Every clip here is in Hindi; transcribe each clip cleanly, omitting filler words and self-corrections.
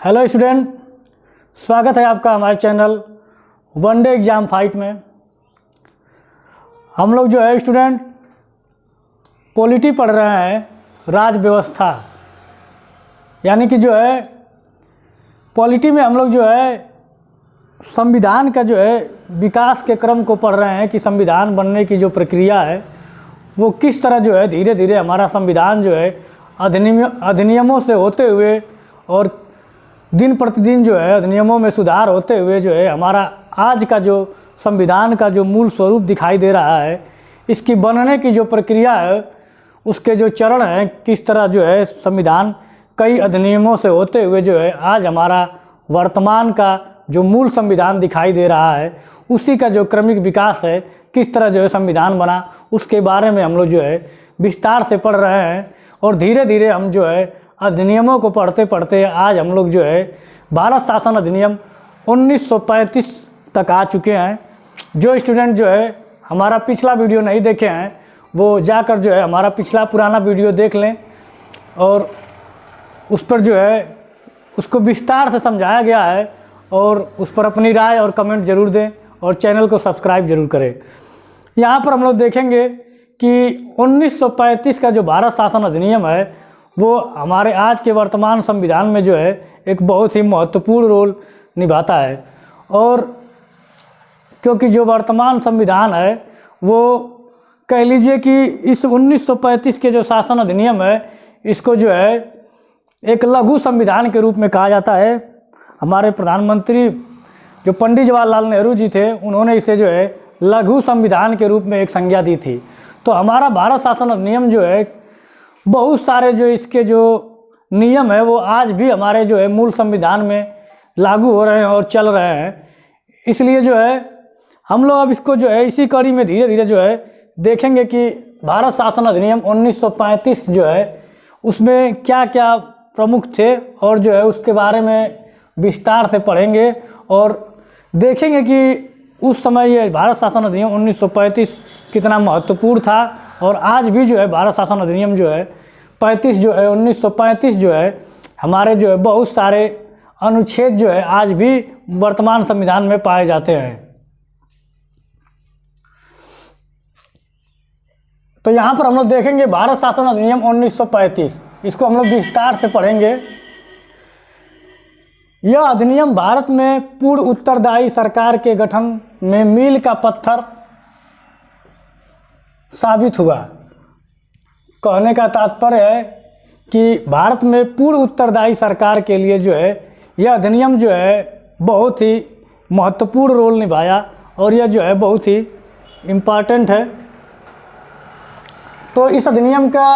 हेलो स्टूडेंट, स्वागत है आपका हमारे चैनल वनडे एग्ज़ाम फाइट में। हम लोग जो है स्टूडेंट पॉलिटी पढ़ रहे हैं, राज व्यवस्था, यानी कि जो है पॉलिटी में हम लोग जो है संविधान का जो है विकास के क्रम को पढ़ रहे हैं कि संविधान बनने की जो प्रक्रिया है वो किस तरह जो है धीरे धीरे हमारा संविधान जो है अधिनियमों से होते हुए और दिन प्रतिदिन जो है अधिनियमों में सुधार होते हुए जो है हमारा आज का जो संविधान का जो मूल स्वरूप दिखाई दे रहा है, इसकी बनने की जो प्रक्रिया है, उसके जो चरण हैं, किस तरह जो है संविधान कई अधिनियमों से होते हुए जो है आज हमारा वर्तमान का जो मूल संविधान दिखाई दे रहा है, उसी का जो क्रमिक विकास है, किस तरह जो है संविधान बना, उसके बारे में हम लोग जो है विस्तार से पढ़ रहे हैं। और धीरे धीरे हम जो है अधिनियमों को पढ़ते पढ़ते आज हम लोग जो है भारत शासन अधिनियम 1935 तक आ चुके हैं। जो स्टूडेंट जो है हमारा पिछला वीडियो नहीं देखे हैं वो जाकर जो है हमारा पिछला पुराना वीडियो देख लें और उस पर जो है उसको विस्तार से समझाया गया है और उस पर अपनी राय और कमेंट ज़रूर दें और चैनल को सब्सक्राइब जरूर करें। यहाँ पर हम लोग देखेंगे कि 1935 का जो भारत शासन अधिनियम है वो हमारे आज के वर्तमान संविधान में जो है एक बहुत ही महत्वपूर्ण रोल निभाता है। और क्योंकि जो वर्तमान संविधान है वो कह लीजिए कि इस 1935 के जो शासन अधिनियम है इसको जो है एक लघु संविधान के रूप में कहा जाता है। हमारे प्रधानमंत्री जो पंडित जवाहरलाल नेहरू जी थे, उन्होंने इसे जो है लघु संविधान के रूप में एक संज्ञा दी थी। तो हमारा भारत शासन अधिनियम जो है बहुत सारे जो इसके जो नियम है वो आज भी हमारे जो है मूल संविधान में लागू हो रहे हैं और चल रहे हैं। इसलिए जो है हम लोग अब इसको जो है इसी कड़ी में धीरे धीरे जो है देखेंगे कि भारत शासन अधिनियम 1935 जो है उसमें क्या क्या प्रमुख थे और जो है उसके बारे में विस्तार से पढ़ेंगे और देखेंगे कि उस समय ये भारत शासन अधिनियम 1935 कितना महत्वपूर्ण था और आज भी जो है भारत शासन अधिनियम जो है 1935 जो है हमारे जो है बहुत सारे अनुच्छेद जो है आज भी वर्तमान संविधान में पाए जाते हैं। तो यहाँ पर हम लोग देखेंगे भारत शासन अधिनियम 1935, इसको हम लोग विस्तार से पढ़ेंगे। यह अधिनियम भारत में पूर्ण उत्तरदायी सरकार के गठन में मील का पत्थर साबित हुआ। कहने का तात्पर्य है कि भारत में पूर्ण उत्तरदायी सरकार के लिए जो है यह अधिनियम जो है बहुत ही महत्वपूर्ण रोल निभाया और यह जो है बहुत ही इम्पॉर्टेंट है। तो इस अधिनियम का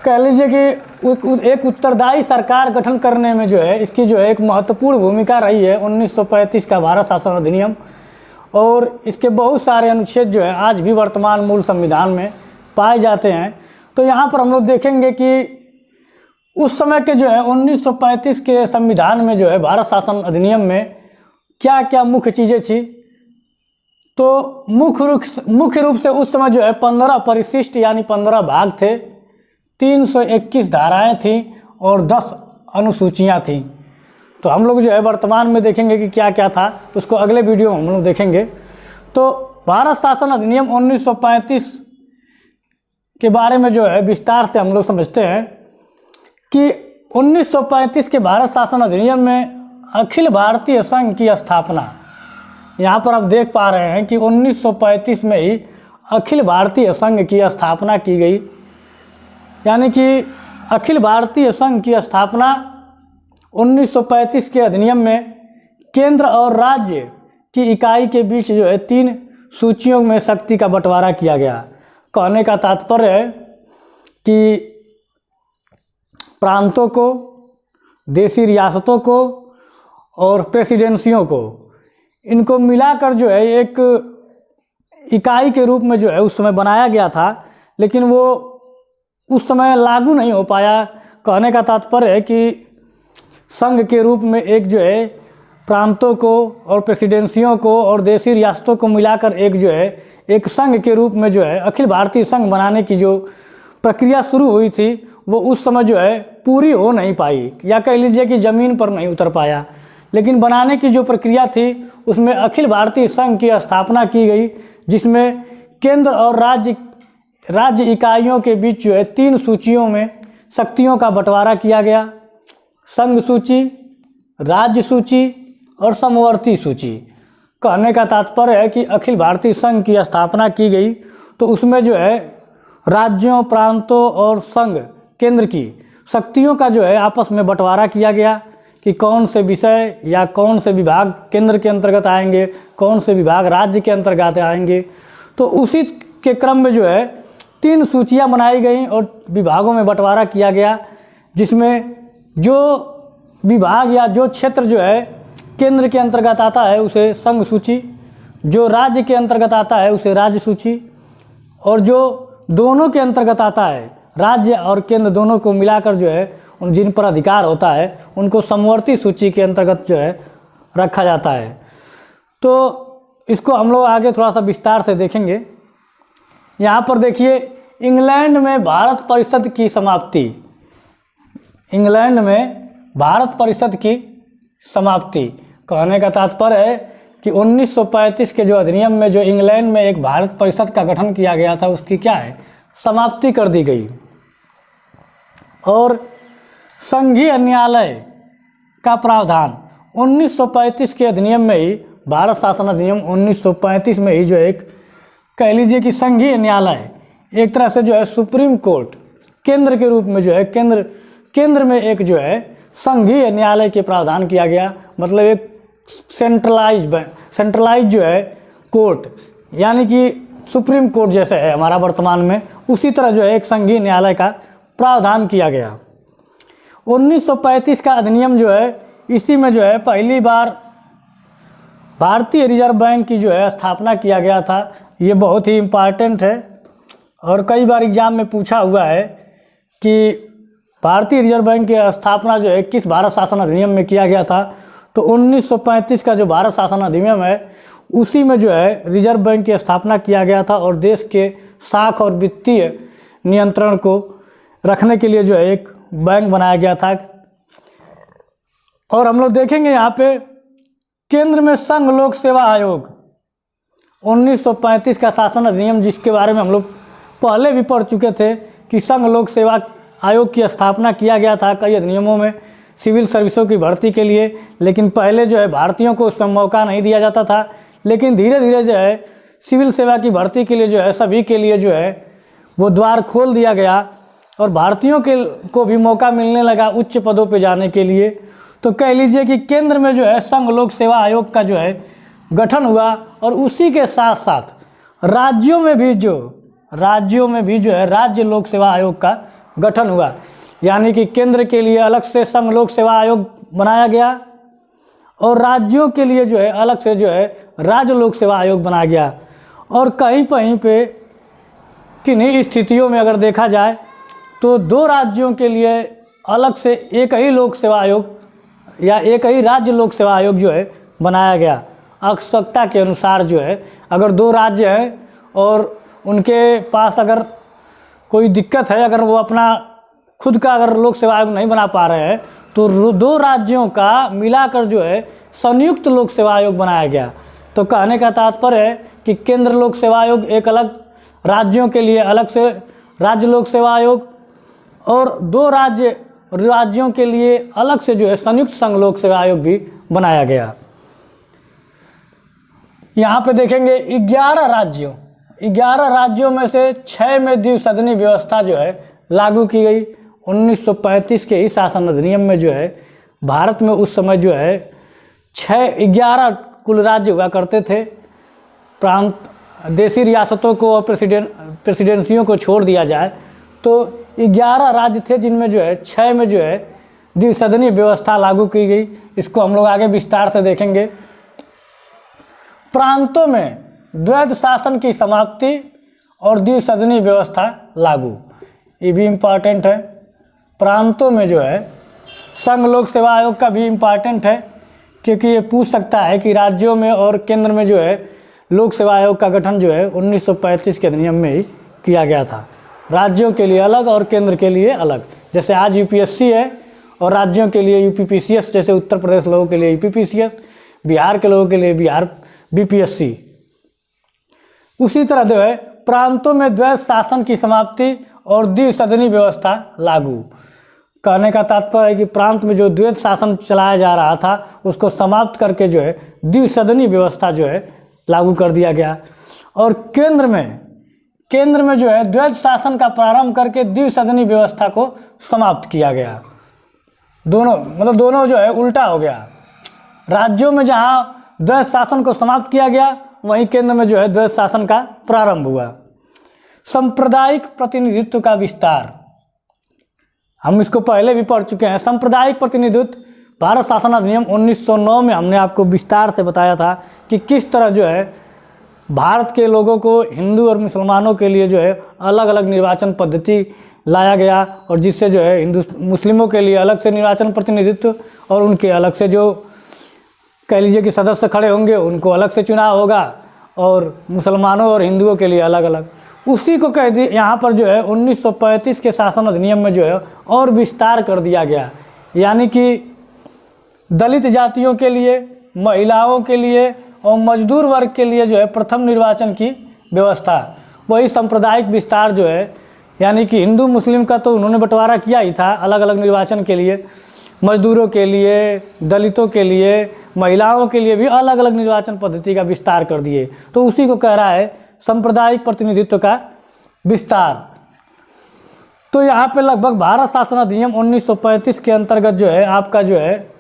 कह लीजिए कि एक उत्तरदायी सरकार गठन करने में जो है इसकी जो है एक महत्वपूर्ण भूमिका रही है 1935 का भारत शासन अधिनियम। और इसके बहुत सारे अनुच्छेद जो है आज भी वर्तमान मूल संविधान में पाए जाते हैं। तो यहाँ पर हम लोग देखेंगे कि उस समय के जो है 1935 के संविधान में जो है भारत शासन अधिनियम में क्या क्या मुख्य चीज़ें थी। तो मुख्य रूप से उस समय जो है 15 परिशिष्ट यानी 15 भाग थे, 321 धाराएं थीं और 10 अनुसूचियाँ थीं। तो हम लोग जो है वर्तमान में देखेंगे कि क्या क्या था, उसको अगले वीडियो में हम लोग देखेंगे। तो भारत शासन अधिनियम 1935 के बारे में जो है विस्तार से हम लोग समझते हैं कि 1935 के भारत शासन अधिनियम में अखिल भारतीय संघ की स्थापना, यहाँ पर आप देख पा रहे हैं कि 1935 में ही अखिल भारतीय संघ की स्थापना की गई। यानी कि अखिल भारतीय संघ की स्थापना 1935 के अधिनियम में केंद्र और राज्य की इकाई के बीच जो है 3 सूचियों में शक्ति का बंटवारा किया गया। कहने का तात्पर्य है कि प्रांतों को, देशी रियासतों को और प्रेसिडेंसियों को, इनको मिलाकर जो है एक इकाई के रूप में जो है उस समय बनाया गया था, लेकिन वो उस समय लागू नहीं हो पाया। कहने का तात्पर्य है कि संघ के रूप में एक जो है प्रांतों को और प्रेसिडेंसियों को और देशी रियासतों को मिलाकर एक जो है एक संघ के रूप में जो है अखिल भारतीय संघ बनाने की जो प्रक्रिया शुरू हुई थी वो उस समय जो है पूरी हो नहीं पाई, या कह लीजिए कि ज़मीन पर नहीं उतर पाया। लेकिन बनाने की जो प्रक्रिया थी उसमें अखिल भारतीय संघ की स्थापना की गई, जिसमें केंद्र और राज्य इकाइयों के बीच जो है 3 सूचियों में शक्तियों का बंटवारा किया गया, संघ सूची, राज्य सूची और समवर्ती सूची। कहने का तात्पर्य है कि अखिल भारतीय संघ की स्थापना की गई तो उसमें जो है राज्यों, प्रांतों और संघ केंद्र की शक्तियों का जो है आपस में बंटवारा किया गया कि कौन से विषय या कौन से विभाग केंद्र के अंतर्गत आएंगे, कौन से विभाग राज्य के अंतर्गत आएंगे। तो उसी के क्रम में जो है 3 सूचियां बनाई गई और विभागों में बंटवारा किया गया, जिसमें जो विभाग या जो क्षेत्र जो है केंद्र के अंतर्गत आता है उसे संघ सूची, जो राज्य के अंतर्गत आता है उसे राज्य सूची, और जो दोनों के अंतर्गत आता है राज्य और केंद्र दोनों को मिलाकर जो है उन जिन पर अधिकार होता है उनको समवर्ती सूची के अंतर्गत जो है रखा जाता है। तो इसको हम लोग आगे थोड़ा सा विस्तार से देखेंगे। यहाँ पर देखिए, इंग्लैंड में भारत परिषद की समाप्ति, इंग्लैंड में भारत परिषद की समाप्ति। कहने का तात्पर्य है कि 1935 के जो अधिनियम में जो इंग्लैंड में एक भारत परिषद का गठन किया गया था उसकी क्या है, समाप्ति कर दी गई। और संघीय न्यायालय का प्रावधान 1935 के अधिनियम में ही, भारत शासन अधिनियम 1935 में ही जो एक कह लीजिए कि संघीय न्यायालय एक तरह से जो है सुप्रीम कोर्ट केंद्र के रूप में जो है केंद्र में एक जो है संघीय न्यायालय के प्रावधान किया गया। मतलब एक सेंट्रलाइज जो है कोर्ट, यानी कि सुप्रीम कोर्ट जैसे है हमारा वर्तमान में, उसी तरह जो है एक संघीय न्यायालय का प्रावधान किया गया। 1935 का अधिनियम जो है, इसी में जो है पहली बार भारतीय रिजर्व बैंक की जो है स्थापना किया गया था। ये बहुत ही इम्पॉर्टेंट है और कई बार एग्जाम में पूछा हुआ है कि भारतीय रिजर्व बैंक की स्थापना जो है किस भारत शासन अधिनियम में किया गया था। तो 1935 का जो भारत शासन अधिनियम है उसी में जो है रिजर्व बैंक की स्थापना किया गया था और देश के साख और वित्तीय नियंत्रण को रखने के लिए जो है एक बैंक बनाया गया था। और हम लोग देखेंगे यहाँ पे केंद्र में संघ लोक सेवा आयोग 1935 का शासन अधिनियम, जिसके बारे में हम लोग पहले भी पढ़ चुके थे कि संघ लोक सेवा आयोग की स्थापना किया गया था कई अधिनियमों में सिविल सर्विसों की भर्ती के लिए। लेकिन पहले जो है भारतीयों को उसमें मौका नहीं दिया जाता था, लेकिन धीरे धीरे जो है सिविल सेवा की भर्ती के लिए जो है सभी के लिए जो है वो द्वार खोल दिया गया और भारतीयों को भी मौका मिलने लगा उच्च पदों पे जाने के लिए। तो कह लीजिए कि केंद्र में जो है संघ लोक सेवा आयोग का जो है गठन हुआ और उसी के साथ साथ राज्यों में भी जो है राज्य लोक सेवा आयोग का गठन हुआ। यानी कि केंद्र के लिए अलग से संघ लोक सेवा आयोग बनाया गया और राज्यों के लिए जो है अलग से जो है राज्य लोक सेवा आयोग बनाया गया। और कहीं पे किन्हीं स्थितियों में अगर देखा जाए तो 2 राज्यों के लिए अलग से एक ही लोक सेवा आयोग या एक ही राज्य लोक सेवा आयोग जो है बनाया गया। आवश्यकता के अनुसार जो है अगर 2 राज्य हैं और उनके पास अगर कोई दिक्कत है, अगर वो अपना खुद का अगर लोक सेवा आयोग नहीं बना पा रहे हैं तो 2 राज्यों का मिलाकर जो है संयुक्त लोक सेवा आयोग बनाया गया। तो कहने का तात्पर्य है कि केंद्र लोक सेवा आयोग एक अलग, राज्यों के लिए अलग से राज्य लोक सेवा आयोग और 2 राज्यों के लिए अलग से जो है संयुक्त संघ लोक सेवा आयोग भी बनाया गया। यहाँ पे देखेंगे 11 राज्यों में से 6 में द्विसदनीय व्यवस्था जो है लागू की गई। 1935 के ही शासन अधिनियम में जो है भारत में उस समय जो है 11 कुल राज्य हुआ करते थे। प्रांत देशी रियासतों को और प्रेसिडेंसियों को छोड़ दिया जाए तो 11 राज्य थे जिनमें जो है 6 में जो है द्विसदनीय व्यवस्था लागू की गई। इसको हम लोग आगे विस्तार से देखेंगे। प्रांतों में द्वैध शासन की समाप्ति और द्विसदनीय व्यवस्था लागू, ये भी इम्पॉर्टेंट है। प्रांतों में जो है संघ लोक सेवा आयोग का भी इम्पॉर्टेंट है क्योंकि ये पूछ सकता है कि राज्यों में और केंद्र में जो है लोक सेवा आयोग का गठन जो है 1935 के अधिनियम में ही किया गया था। राज्यों के लिए अलग और केंद्र के लिए अलग। जैसे आज यूपीएससी है और राज्यों के लिए यूपीपीसीएस, जैसे उत्तर प्रदेश लोगों के लिए यूपीपीसीएस, बिहार के लोगों के लिए बिहार बीपीएससी। उसी तरह जो है प्रांतों में द्वैध शासन की समाप्ति और द्विसदनी व्यवस्था लागू। कहने का तात्पर्य है कि प्रांत में जो द्वैध शासन चलाया जा रहा था उसको समाप्त करके जो है द्विसदनी व्यवस्था जो है लागू कर दिया गया। और केंद्र में जो है द्वैध शासन का प्रारंभ करके द्विसदनी व्यवस्था को समाप्त किया गया। दोनों जो है उल्टा हो गया। राज्यों में जहाँ द्वैध शासन को समाप्त किया गया वहीं केंद्र में जो है द्वैध शासन का प्रारंभ हुआ। सांप्रदायिक प्रतिनिधित्व का विस्तार, हम इसको पहले भी पढ़ चुके हैं। सांप्रदायिक प्रतिनिधित्व भारत शासन अधिनियम 1909 में हमने आपको विस्तार से बताया था कि किस तरह जो है भारत के लोगों को, हिंदू और मुसलमानों के लिए जो है अलग अलग निर्वाचन पद्धति लाया गया और जिससे जो है हिंदू मुस्लिमों के लिए अलग से निर्वाचन प्रतिनिधित्व और उनके अलग से जो कह लीजिए कि सदस्य खड़े होंगे उनको अलग से चुनाव होगा और मुसलमानों और हिंदुओं के लिए अलग अलग। उसी को कह दी यहाँ पर जो है 1935 के शासन अधिनियम में जो है और विस्तार कर दिया गया। यानी कि दलित जातियों के लिए, महिलाओं के लिए और मजदूर वर्ग के लिए जो है प्रथम निर्वाचन की व्यवस्था। वही सांप्रदायिक विस्तार जो है, यानी कि हिंदू मुस्लिम का तो उन्होंने बंटवारा किया ही था अलग अलग निर्वाचन के लिए, मजदूरों के लिए, दलितों के लिए, महिलाओं के लिए भी अलग अलग निर्वाचन पद्धति का विस्तार कर दिए। तो उसी को कह रहा है सांप्रदायिक प्रतिनिधित्व का विस्तार। तो यहाँ पे लगभग भारत शासन अधिनियम 1935 के अंतर्गत जो है आपका जो है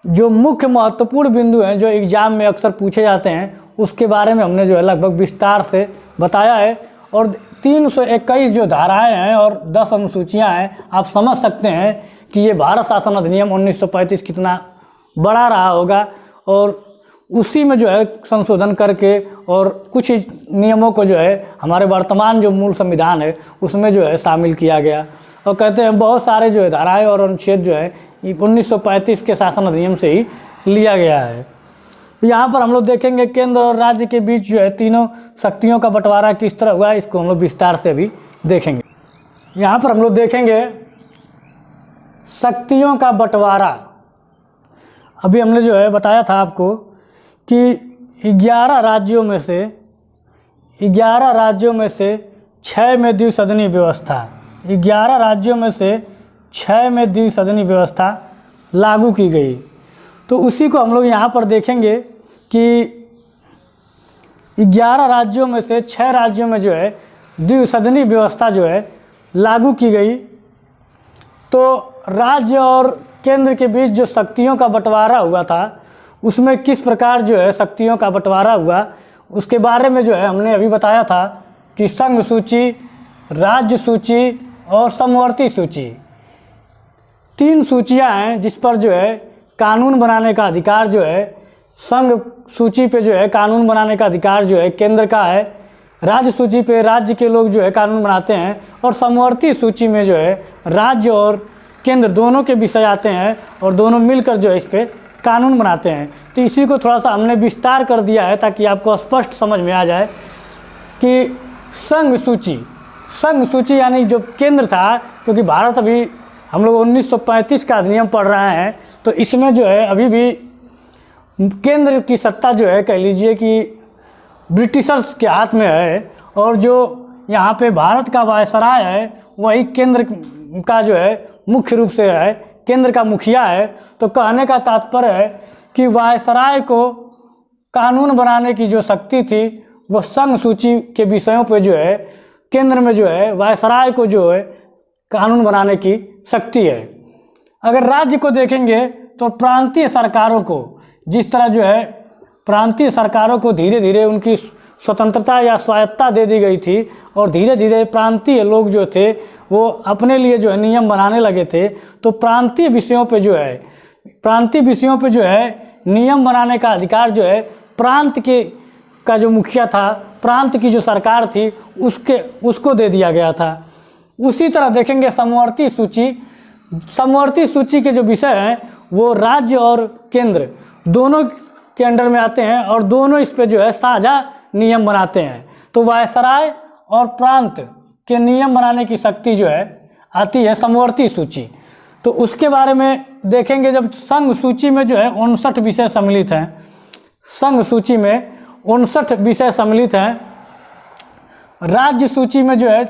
जो मुख्य महत्वपूर्ण बिंदु हैं जो एग्जाम में अक्सर पूछे जाते हैं उसके बारे में हमने जो है लगभग विस्तार से बताया है। और 321 जो धाराएं हैं और 10 अनुसूचियां हैं, आप समझ सकते हैं कि ये भारत शासन अधिनियम 1935 कितना बड़ा रहा होगा। और उसी में जो है संशोधन करके और कुछ नियमों को जो है हमारे वर्तमान जो मूल संविधान है उसमें जो है शामिल किया गया। और कहते हैं बहुत सारे जो है धाराएं और अनुच्छेद जो है 1935 के शासन अधिनियम से ही लिया गया है। यहाँ पर हम लोग देखेंगे केंद्र और राज्य के बीच जो है तीनों शक्तियों का बंटवारा किस तरह हुआ है, इसको हम लोग विस्तार से भी देखेंगे। यहाँ पर हम लोग देखेंगे शक्तियों का बंटवारा। अभी हमने जो है बताया था आपको कि 11 राज्यों में से 6 में द्विसदनी व्यवस्था, 11 राज्यों में से 6 में द्विसदनी व्यवस्था लागू की गई। तो उसी को हम लोग यहाँ पर देखेंगे कि 11 राज्यों में से 6 राज्यों में जो है द्विसदनी व्यवस्था जो है लागू की गई। तो राज्य और केंद्र के बीच जो शक्तियों का बंटवारा हुआ था उसमें किस प्रकार जो है शक्तियों का बंटवारा हुआ उसके बारे में जो है हमने अभी बताया था कि संघ सूची, राज्य सूची और समवर्ती सूची, 3 सूचियां हैं जिस पर जो है कानून बनाने का अधिकार जो है, संघ सूची पे जो है कानून बनाने का अधिकार जो है केंद्र का है, राज्य सूची पे राज्य के लोग जो है कानून बनाते हैं और समवर्ती सूची में जो है राज्य और केंद्र दोनों के विषय आते हैं और दोनों मिलकर जो है इस पर कानून बनाते हैं। तो इसी को थोड़ा सा हमने विस्तार कर दिया है ताकि आपको स्पष्ट समझ में आ जाए कि संघ सूची यानी जो केंद्र था, क्योंकि भारत अभी हम लोग 1935 का अधिनियम पढ़ रहे हैं तो इसमें जो है अभी भी केंद्र की सत्ता जो है कह लीजिए कि ब्रिटिशर्स के हाथ में है और जो यहाँ पे भारत का वायसराय है वही केंद्र का जो है मुख्य रूप से है, केंद्र का मुखिया है। तो कहने का तात्पर्य है कि वायसराय को कानून बनाने की जो शक्ति थी वो संघ सूची के विषयों पे जो है केंद्र में जो है वायसराय को जो है कानून बनाने की शक्ति है। अगर राज्य को देखेंगे तो प्रांतीय सरकारों को जिस तरह जो है प्रांतीय सरकारों को धीरे धीरे उनकी स्वतंत्रता या स्वायत्तता दे दी गई थी और धीरे धीरे प्रांतीय लोग जो थे वो अपने लिए जो है नियम बनाने लगे थे। तो प्रांतीय विषयों पे जो है नियम बनाने का अधिकार जो है प्रांत का जो मुखिया था, प्रांत की जो सरकार थी उसको दे दिया गया था। उसी तरह देखेंगे समवर्ती सूची के जो विषय हैं वो राज्य और केंद्र दोनों के अंडर में आते हैं और दोनों इस पे जो है साझा नियम बनाते हैं। तो वायसराय और प्रांत के नियम बनाने की शक्ति जो है आती है समवर्ती सूची। तो उसके बारे में देखेंगे जब संघ सूची में जो है 59 विषय सम्मिलित हैं। संघ सूची में 59 विषय सम्मिलित हैं। राज्य सूची में जो है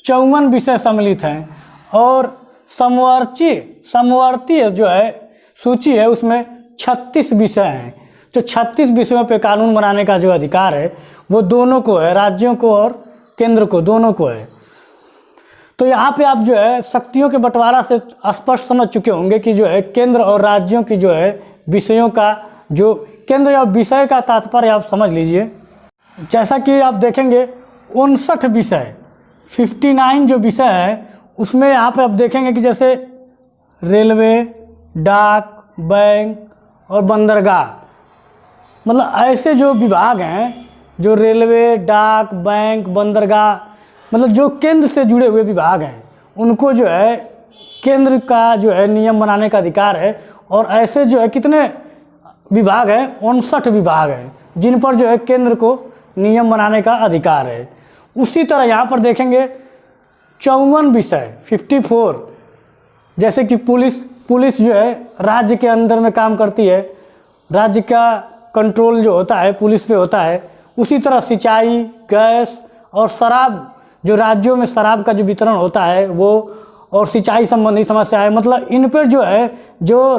54 विषय सम्मिलित हैं। और समवर्ती जो है सूची है उसमें 36 विषय हैं। जो 36 विषयों पे कानून बनाने का जो अधिकार है वो दोनों को है, राज्यों को और केंद्र को, दोनों को है। तो यहाँ पे आप जो है शक्तियों के बंटवारा से स्पष्ट समझ चुके होंगे कि जो है केंद्र और राज्यों की जो है विषयों का, जो केंद्र या विषय का तात्पर्य आप समझ लीजिए। जैसा कि आप देखेंगे 59 विषय, 59 जो विषय है उसमें यहाँ पे आप देखेंगे कि जैसे रेलवे, डाक, बैंक और बंदरगाह, मतलब ऐसे जो विभाग हैं, जो रेलवे, डाक, बैंक, बंदरगाह, मतलब जो केंद्र से जुड़े हुए विभाग हैं, उनको जो है केंद्र का जो है नियम बनाने का अधिकार है। और ऐसे जो है कितने विभाग हैं? 59 विभाग हैं जिन पर जो है केंद्र को नियम बनाने का अधिकार है। उसी तरह यहाँ पर देखेंगे 54 विषय, 54, जैसे कि पुलिस जो है राज्य के अंदर में काम करती है, राज्य का कंट्रोल जो होता है पुलिस पे होता है। उसी तरह सिंचाई, गैस और शराब, जो राज्यों में शराब का जो वितरण होता है वो, और सिंचाई संबंधी समस्याएं, मतलब इन पर जो है जो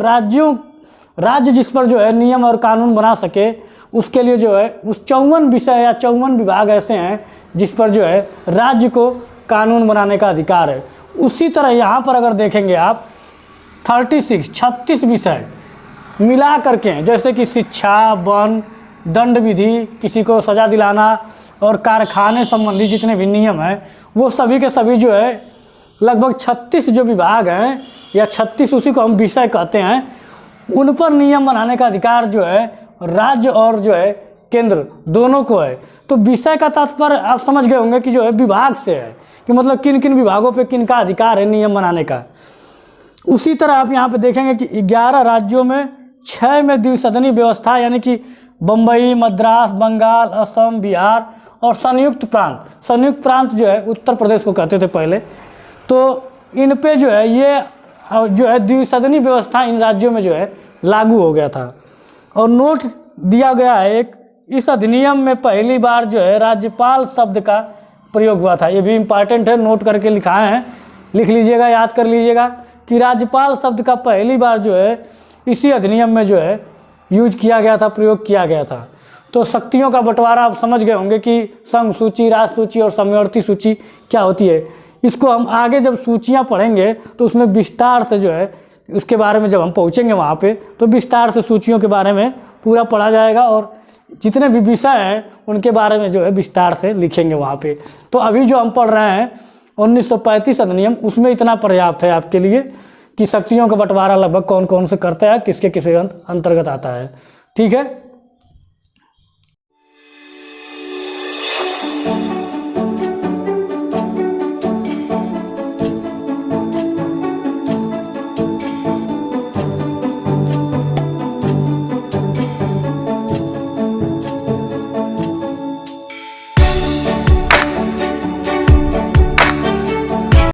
राज्य जिस पर जो है नियम और कानून बना सके उसके लिए जो है उस 54 विषय या 54 विभाग ऐसे हैं जिस पर जो है राज्य को कानून बनाने का अधिकार है। उसी तरह यहाँ पर अगर देखेंगे आप 36 विषय मिला करके हैं, जैसे कि शिक्षा, वन, दंड विधि, किसी को सज़ा दिलाना और कारखाने संबंधी जितने भी नियम हैं वो सभी के सभी जो है लगभग 36 जो विभाग हैं या 36, उसी को हम विषय कहते हैं, उन पर नियम बनाने का अधिकार जो है राज्य और जो है केंद्र दोनों को है। तो विषय का तात्पर्य आप समझ गए होंगे कि जो है विभाग से है, कि मतलब किन किन विभागों पे किन का अधिकार है नियम बनाने का। उसी तरह आप यहाँ पे देखेंगे कि 11 राज्यों में 6 में द्विसदनीय व्यवस्था, यानी कि बम्बई, मद्रास, बंगाल, असम, बिहार और संयुक्त प्रांत जो है उत्तर प्रदेश को कहते थे पहले। तो इन पे जो है ये जो है द्विसदनीय व्यवस्था इन राज्यों में जो है लागू हो गया था। और नोट दिया गया है एक, इस अधिनियम में पहली बार जो है राज्यपाल शब्द का प्रयोग हुआ था। ये भी इम्पॉर्टेंट है, नोट करके लिखाए हैं, लिख लीजिएगा, याद कर लीजिएगा कि राज्यपाल शब्द का पहली बार जो है इसी अधिनियम में जो है यूज किया गया था, प्रयोग किया गया था। तो शक्तियों का बंटवारा आप समझ गए होंगे कि संघ सूची, राज्य सूची और समवर्ती सूची क्या होती है। इसको हम आगे जब सूचियाँ पढ़ेंगे तो उसमें विस्तार से जो है उसके बारे में, जब हम पहुँचेंगे वहाँ पे तो विस्तार से सूचियों के बारे में पूरा पढ़ा जाएगा और जितने भी विषय हैं उनके बारे में जो है विस्तार से लिखेंगे वहाँ पे। तो अभी जो हम पढ़ रहे हैं 1935 अधिनियम, उसमें इतना पर्याप्त है आपके लिए कि शक्तियों का बंटवारा लगभग कौन कौन से करता है, किसके किसके अंतर्गत आता है। ठीक है।